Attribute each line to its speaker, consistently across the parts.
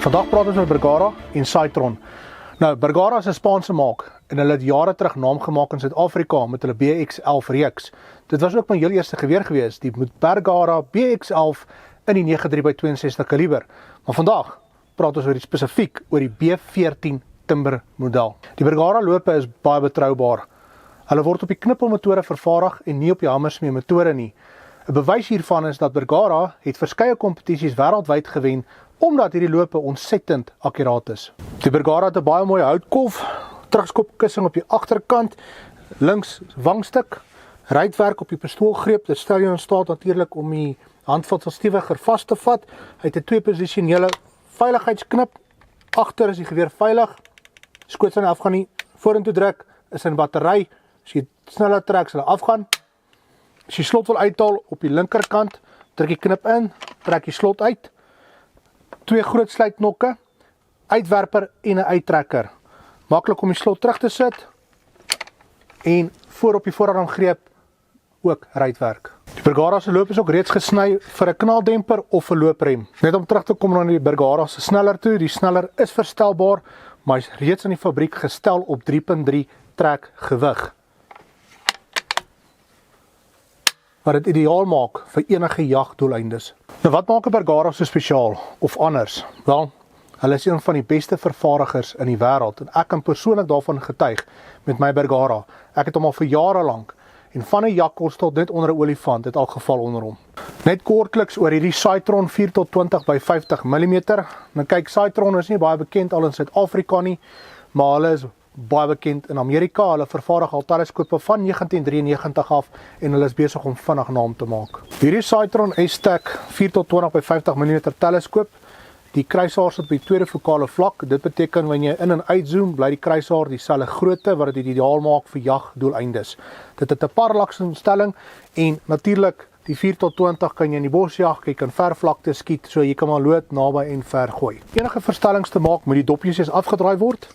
Speaker 1: Vandag praat ons met Bergara en Cytron. Nou, Bergara is 'n Spaanse maak en hulle het jare terug naam gemaak in Suid-Afrika met hulle BX11 reeks. Dit was ook my heel eerste geweer gewees, die Bergara BX11 in die 9.3x62 kaliber. Maar vandag praat ons oor spesifiek oor die B14 Timber model. Die Bergara lope is baie betroubaar. Hulle word op die knippelmetode vervaardig en nie op die hammersmee metode nie. 'n Bewys hiervan is dat Bergara het verskeie kompetisies wêreldwyd gewen omdat hierdie lope ontsettend akkuraat is. Die Bergara het 'n baie mooi houtkolf, terugskopkussing op die agterkant, links wangstuk, ruitwerk op die pistoolgreep. Dit stel jou in staat natuurlik om die handvatsel stewiger vas te vat. Hy het 'n twee-posisionele veiligheidsknip. Agter is die geweer veilig. Skoot sy nie afgaan nie. Vorentoe druk is 'n battery. As jy sneller trek, sal hy afgaan. As jy slot wil uithaal op die linkerkant, druk die knip in, trek die slot uit. 2 groot sluitnokke, uitwerper en 'n uittrekker. Maklik om die slot terug te sit en voor op die voorarmgreep ook ruitwerk. Die Bergara se loop is ook reeds gesny vir 'n knaldemper of 'n looprem. Net om terug te kom na die Bergara se sneller toe, die sneller is verstelbaar, maar hy is reeds in die fabriek gestel op 3.3 trek gewig. Wat dit ideaal maak vir enige jagdoeleindes. Nou wat maak 'n Bergara so spesiaal of anders? Wel, hulle is een van die beste vervaardigers in die wêreld en ek kan persoonlik daarvan getuig met my Bergara. Ek het hom al vir jare lank en van 'n jakkals tot net onder 'n olifant het al geval onder hom. Net kortliks oor hierdie Cytron 4-20x50 mm. Nou kyk, Cytron is nie baie bekend al in Suid-Afrika nie, maar hulle is baie bekend in Amerika. Hulle vervaardig al teleskope van 1993 af en hulle is besig om vinnig naam te maak. Hierdie Cytron S-Tac 4-20x50 mm teleskoop, die kruishaar sit op die tweede fokale vlak. Dit beteken wanneer jy in en uitzoom, bly die kruishaar dieselfde grootte wat dit ideaal maak vir jagdoeleindes. Dit het 'n parallaksstelling en natuurlik die 4-20 kan jy in die bos jag, jy kan ver vlakte skiet, so jy kan maar lood naby en ver gooi. Enige verstellings te maak moet die doppies eers afgedraai word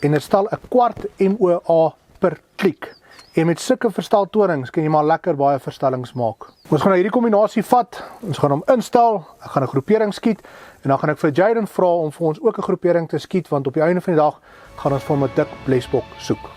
Speaker 1: en dit stel 'n kwart MOA per klik. En met sulke versteltorings kan jy maar lekker baie verstellings maak. Ons gaan nou hierdie kombinasie vat, ons gaan hom instel, ek gaan 'n groepering skiet en dan gaan ek vir Jaden vra om vir ons ook 'n groepering te skiet, want op die einde van die dag gaan ons vir hom 'n dik blesbok soek.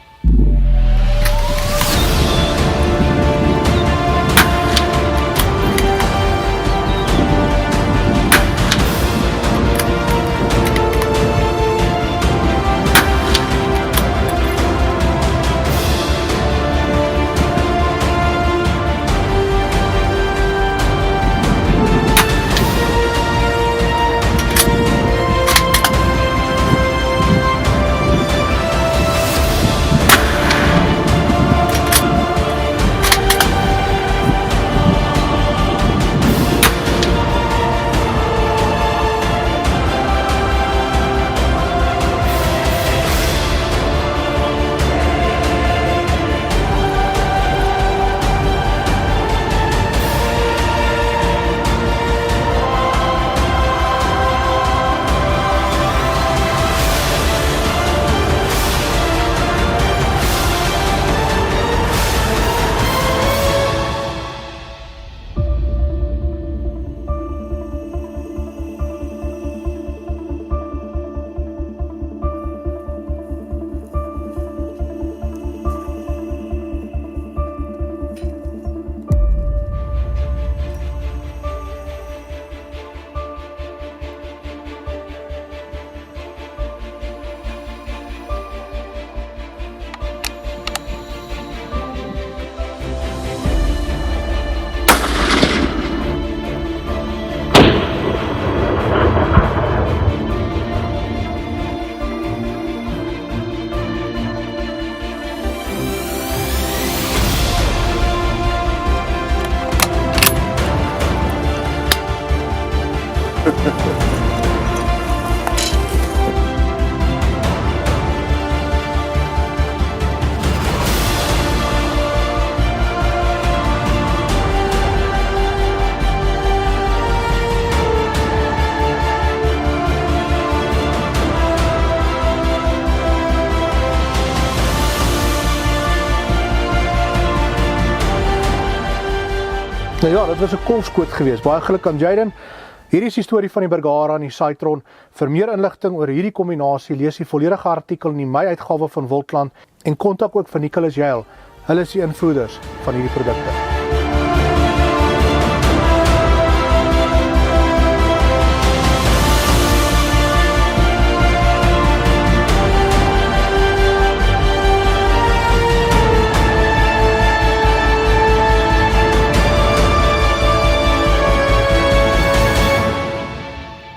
Speaker 1: Nou ja, dit was 'n kolfskoot geweest. Baie geluk aan Jaden. Hierdie is die storie van die Bergara en die Citron. Vir meer inligting oor hierdie kombinasie, lees die volledige artikel in die Mei uitgawe van Wildland en kontak ook vir Nicholas Yale. Hulle is die invoerders van hierdie produkte.